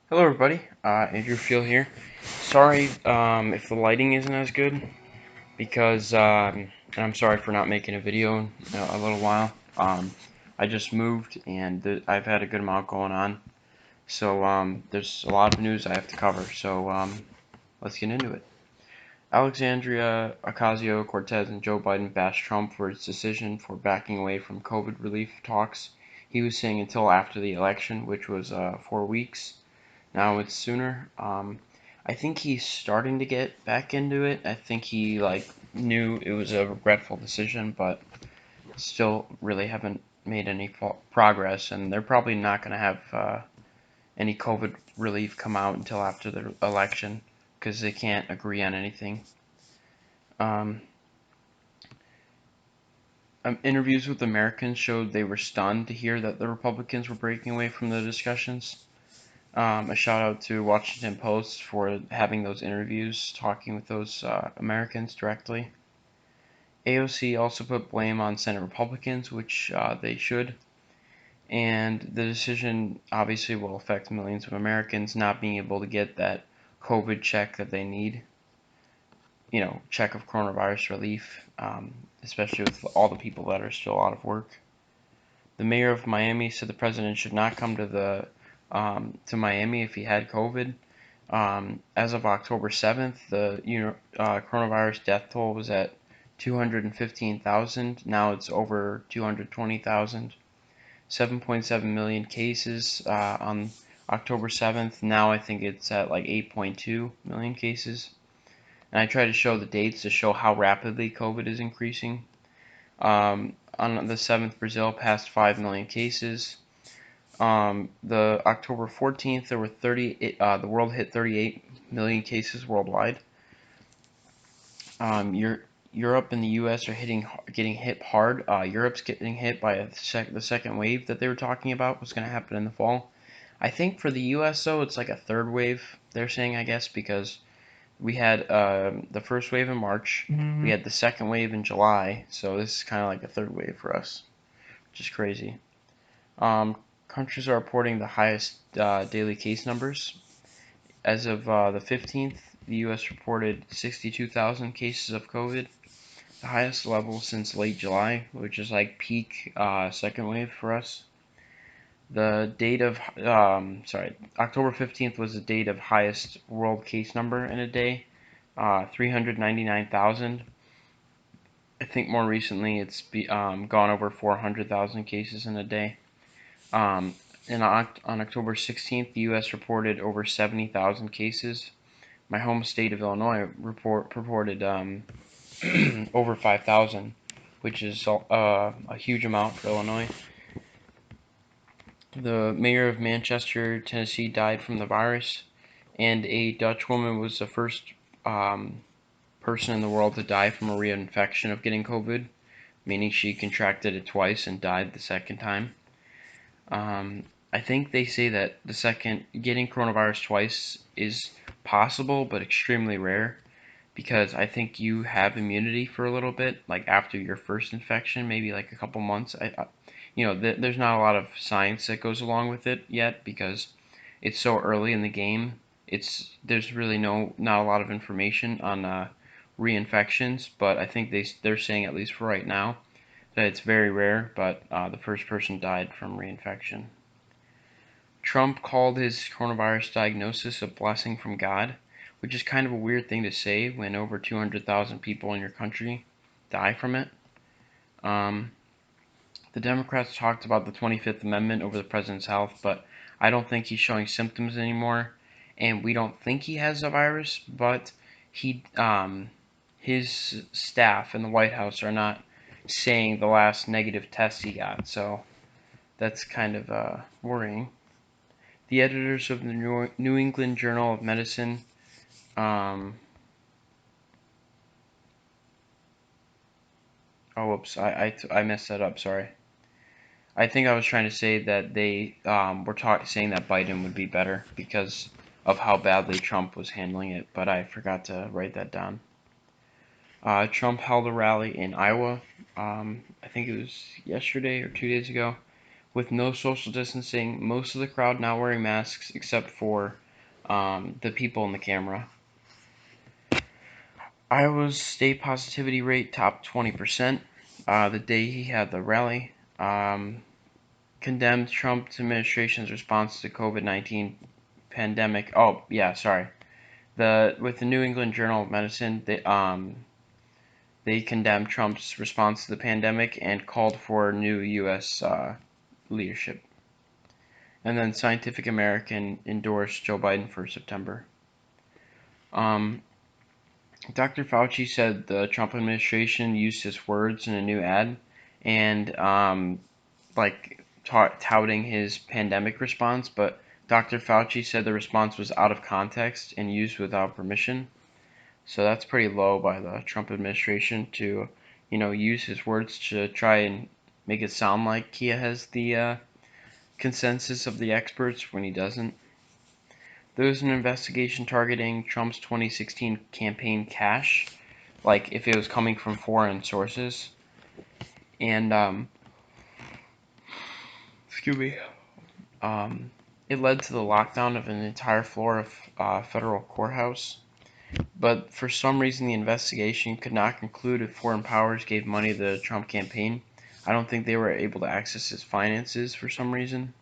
Hello everybody, Andrew Field here. Sorry if the lighting isn't as good because and I'm sorry for not making a video in a little while. I just moved and I've had a good amount going on, so there's a lot of news I have to cover. So let's get into it. Alexandria Ocasio-Cortez and Joe Biden bashed Trump for his decision for backing away from COVID relief talks. He was saying until after the election, which was 4 weeks. Now it's sooner. I think he's starting to get back into it. I think he knew it was a regretful decision, but still really haven't made any progress. And they're probably not going to have any COVID relief come out until after the election because they can't agree on anything. Um, Interviews with Americans showed they were stunned to hear that the Republicans were breaking away from the discussions. A shout out to Washington Post for having those interviews, talking with those Americans directly. AOC also put blame on Senate Republicans, which they should, and the decision obviously will affect millions of Americans not being able to get that COVID check that they need, check of coronavirus relief, especially with all the people that are still out of work. The mayor of Miami said the president should not come to Miami if he had COVID. As of October 7th, the coronavirus death toll was at 215,000. Now it's over 220,000. 7.7 million cases on October 7th. Now I think it's at like 8.2 million cases. And I try to show the dates to show how rapidly COVID is increasing. On the 7th, Brazil passed 5 million cases. The October 14th, there were the world hit 38 million cases worldwide. Europe and the U.S. are getting hit hard. Europe's getting hit by the second wave that they were talking about was going to happen in the fall. I think for the U.S. though, it's like a third wave. They're saying, I guess, because we had the first wave in March, we had the second wave in July, so this is kind of like a third wave for us, which is crazy. Countries are reporting the highest daily case numbers. As of the 15th, the U.S. reported 62,000 cases of COVID, the highest level since late July, which is like peak second wave for us. The date of, October 15th was the date of highest world case number in a day, 399,000. I think more recently it's gone over 400,000 cases in a day. On October 16th, the U.S. reported over 70,000 cases. My home state of Illinois reported over 5,000, which is a huge amount for Illinois. The mayor of Manchester, Tennessee, died from the virus, and a Dutch woman was the first person in the world to die from a reinfection of getting COVID, meaning she contracted it twice and died the second time. I think they say that getting coronavirus twice is possible, but extremely rare, because I think you have immunity for a little bit, like after your first infection, maybe like a couple months. There's not a lot of science that goes along with it yet because it's so early in the game. There's really not a lot of information on reinfections, but I think they're saying, at least for right now, that it's very rare. But the first person died from reinfection. Trump called his coronavirus diagnosis a blessing from God, which is kind of a weird thing to say when over 200,000 people in your country die from it. The Democrats talked about the 25th Amendment over the president's health, but I don't think he's showing symptoms anymore, and we don't think he has the virus, but his staff in the White House are not saying the last negative test he got, so that's kind of worrying. The editors of the New England Journal of Medicine oh, whoops, I messed that up, sorry. I think I was trying to say that they were saying that Biden would be better because of how badly Trump was handling it, but I forgot to write that down. Trump held a rally in Iowa, I think it was yesterday or 2 days ago, with no social distancing, most of the crowd not wearing masks except for the people in the camera. Iowa's state positivity rate topped 20% the day he had the rally. Condemned Trump's administration's response to COVID-19 pandemic. Oh, yeah, sorry. With the New England Journal of Medicine, they condemned Trump's response to the pandemic and called for new U.S. Leadership. And then Scientific American endorsed Joe Biden for September. Dr. Fauci said the Trump administration used his words in a new ad, and touting his pandemic response, but Dr. Fauci said the response was out of context and used without permission. So that's pretty low by the Trump administration to, use his words to try and make it sound like he has the consensus of the experts when he doesn't. There was an investigation targeting Trump's 2016 campaign cash, like if it was coming from foreign sources. And, excuse me, it led to the lockdown of an entire floor of federal courthouse. But for some reason, the investigation could not conclude if foreign powers gave money to the Trump campaign. I don't think they were able to access his finances for some reason.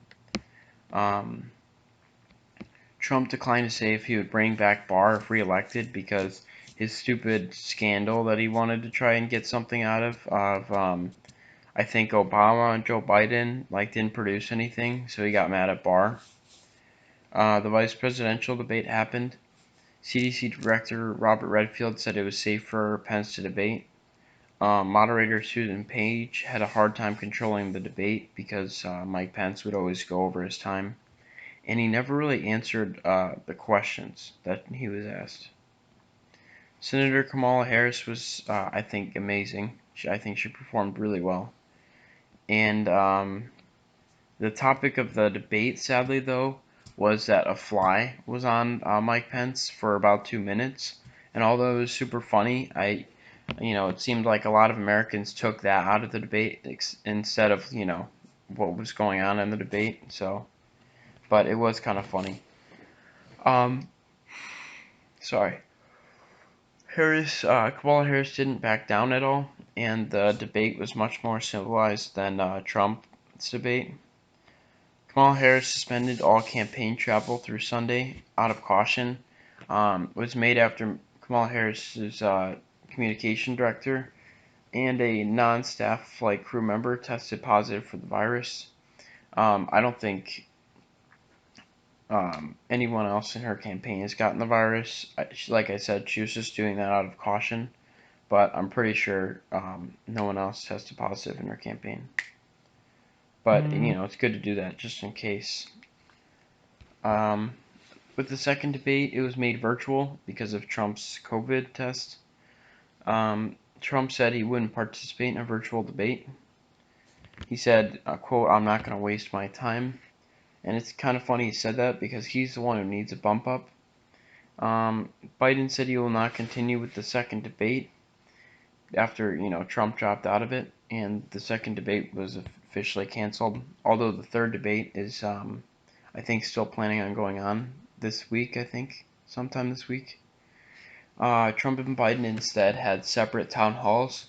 Trump declined to say if he would bring back Barr if reelected because his stupid scandal that he wanted to try and get something out of I think Obama and Joe Biden didn't produce anything, so he got mad at Barr. The vice presidential debate happened. CDC Director Robert Redfield said it was safe for Pence to debate. Moderator Susan Page had a hard time controlling the debate because Mike Pence would always go over his time. And he never really answered the questions that he was asked. Senator Kamala Harris was, I think, amazing. I think she performed really well. And the topic of the debate, sadly, though, was that a fly was on Mike Pence for about 2 minutes. And although it was super funny, it seemed like a lot of Americans took that out of the debate instead of, what was going on in the debate. But it was kind of funny. Sorry. Kamala Harris didn't back down at all, and the debate was much more civilized than Trump's debate. Kamala Harris suspended all campaign travel through Sunday out of caution. It was made after Kamala Harris's communication director and a non-staff flight crew member tested positive for the virus. I don't think anyone else in her campaign has gotten the virus. Like I said, she was just doing that out of caution, but I'm pretty sure no one else tested positive in her campaign. But, it's good to do that just in case. With the second debate, it was made virtual because of Trump's COVID test. Trump said he wouldn't participate in a virtual debate. He said, quote, "I'm not going to waste my time." And it's kind of funny he said that because he's the one who needs a bump up. Biden said he will not continue with the second debate after, Trump dropped out of it. And the second debate was officially canceled. Although the third debate is, I think, still planning on going on this week, sometime this week. Trump and Biden instead had separate town halls.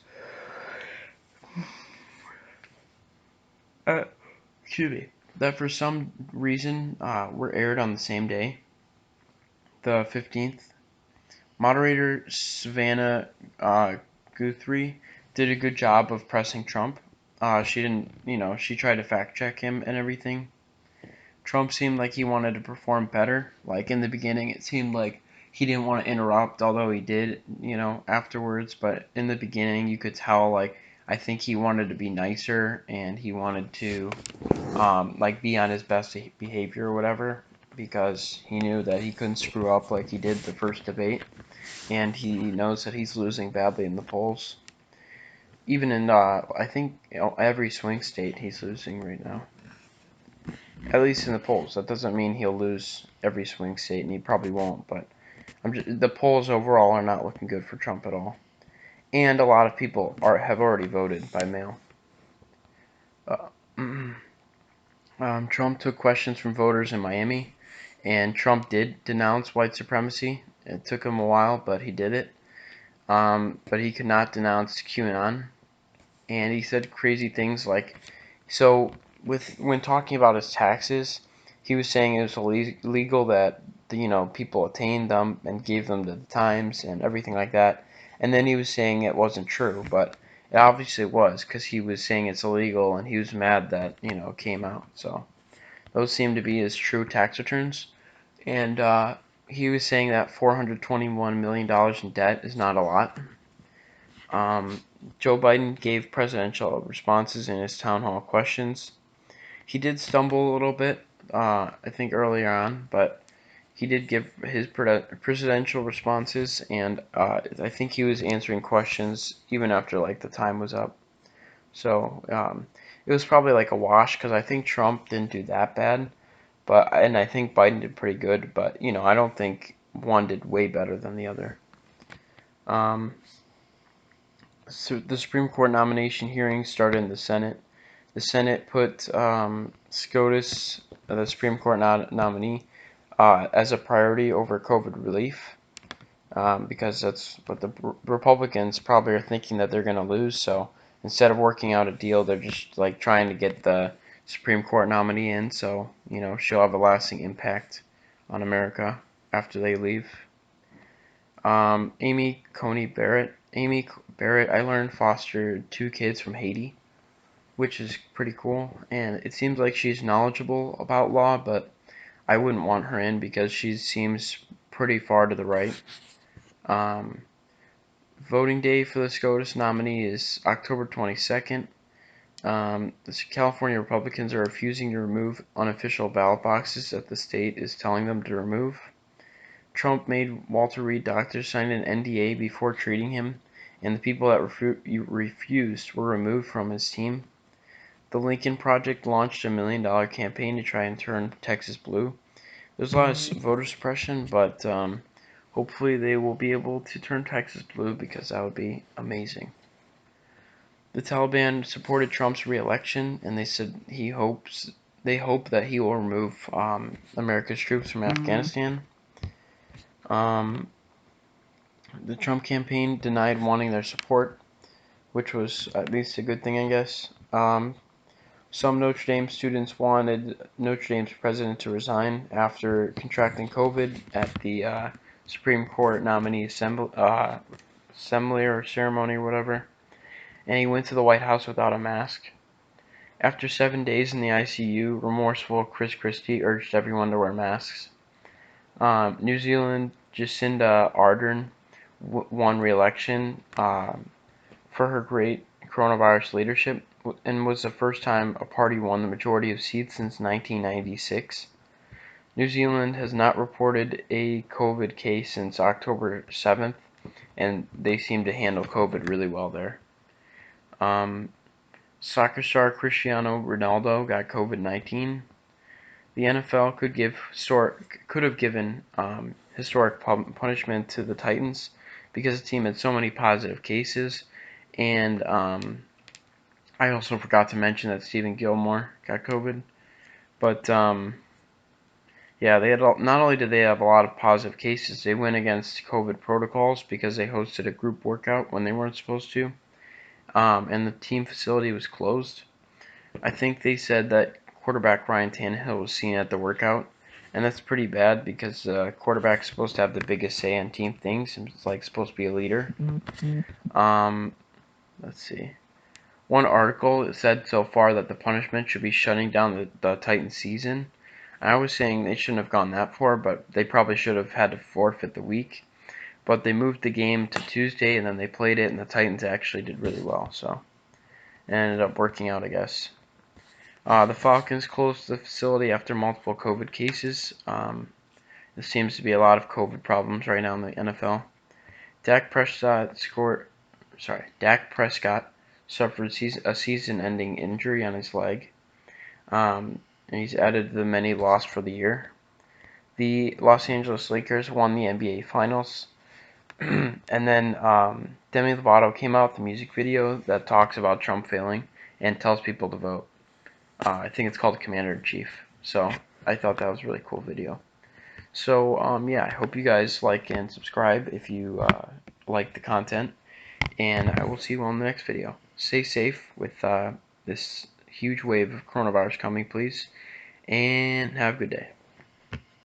Excuse me. That for some reason were aired on the same day, the 15th. Moderator Savannah Guthrie did a good job of pressing Trump. She didn't, she tried to fact check him and everything. Trump seemed like he wanted to perform better. Like in the beginning, it seemed like he didn't want to interrupt, although he did, afterwards. But in the beginning, you could tell, I think he wanted to be nicer and he wanted to, be on his best behavior or whatever, because he knew that he couldn't screw up like he did the first debate, and he knows that he's losing badly in the polls. Even in, I think, every swing state he's losing right now. At least in the polls. That doesn't mean he'll lose every swing state, and he probably won't, but the polls overall are not looking good for Trump at all. And a lot of people have already voted by mail. Trump took questions from voters in Miami, and Trump did denounce white supremacy. It took him a while, but he did it. But he could not denounce QAnon, and he said crazy things like, so with when talking about his taxes, he was saying it was illegal that people attained them and gave them to the Times and everything like that, and then he was saying it wasn't true, but it obviously was because he was saying it's illegal and he was mad that it came out. So those seem to be his true tax returns, and he was saying that $421 million in debt is not a lot. Um, Joe Biden gave presidential responses in his town hall questions. He did stumble a little bit, I think, earlier on, but he did give his presidential responses, and I think he was answering questions even after like the time was up. So it was probably like a wash because I think Trump didn't do that bad, and I think Biden did pretty good. But I don't think one did way better than the other. Um, So the Supreme Court nomination hearing started in the Senate. The Senate put SCOTUS, the Supreme Court nominee, as a priority over COVID relief, because that's what the Republicans probably are thinking that they're going to lose. So instead of working out a deal, they're just like trying to get the Supreme Court nominee in, so she'll have a lasting impact on America after they leave. Amy Coney Barrett. Amy Barrett, I learned, fostered 2 kids from Haiti, which is pretty cool. And it seems like she's knowledgeable about law, but I wouldn't want her in because she seems pretty far to the right. Um, Voting day for the SCOTUS nominee is October 22nd. The California Republicans are refusing to remove unofficial ballot boxes that the state is telling them to remove. Trump made Walter Reed doctor sign an NDA before treating him, and the people that refused were removed from his team. The Lincoln Project launched a $1 million campaign to try and turn Texas blue. There's a lot of voter suppression, but hopefully they will be able to turn Texas blue because that would be amazing. The Taliban supported Trump's re-election, and they said they hope that he will remove America's troops from Afghanistan. The Trump campaign denied wanting their support, which was at least a good thing, I guess. Some Notre Dame students wanted Notre Dame's president to resign after contracting COVID at the Supreme Court nominee assembly or ceremony or whatever, and he went to the White House without a mask. After 7 days in the ICU, remorseful Chris Christie urged everyone to wear masks. New Zealand Jacinda Ardern won re-election for her great coronavirus leadership and was the first time a party won the majority of seats since 1996. New Zealand has not reported a COVID case since October 7th, and they seem to handle COVID really well there. Soccer star Cristiano Ronaldo got COVID-19. The NFL could have given historic punishment to the Titans because the team had so many positive cases, and I also forgot to mention that Stephen Gilmore got COVID. But yeah, they had not only did they have a lot of positive cases, they went against COVID protocols because they hosted a group workout when they weren't supposed to, and the team facility was closed. I think they said that quarterback Ryan Tannehill was seen at the workout, and that's pretty bad because the quarterback's supposed to have the biggest say on team things, and it's like supposed to be a leader. Let's see. One article said so far that the punishment should be shutting down the Titans season. I was saying they shouldn't have gone that far, but they probably should have had to forfeit the week. But they moved the game to Tuesday, and then they played it, and the Titans actually did really well. So it ended up working out, I guess. The Falcons closed the facility after multiple COVID cases. There seems to be a lot of COVID problems right now in the NFL. Dak Prescott suffered a season-ending injury on his leg, and he's added to the many lost for the year. The Los Angeles Lakers won the NBA Finals, and then Demi Lovato came out with a music video that talks about Trump failing and tells people to vote. I think it's called Commander-in-Chief. So I thought that was a really cool video. So yeah, I hope you guys like and subscribe if you like the content, and I will see you on the next video. Stay safe with this huge wave of coronavirus coming, please, and have a good day.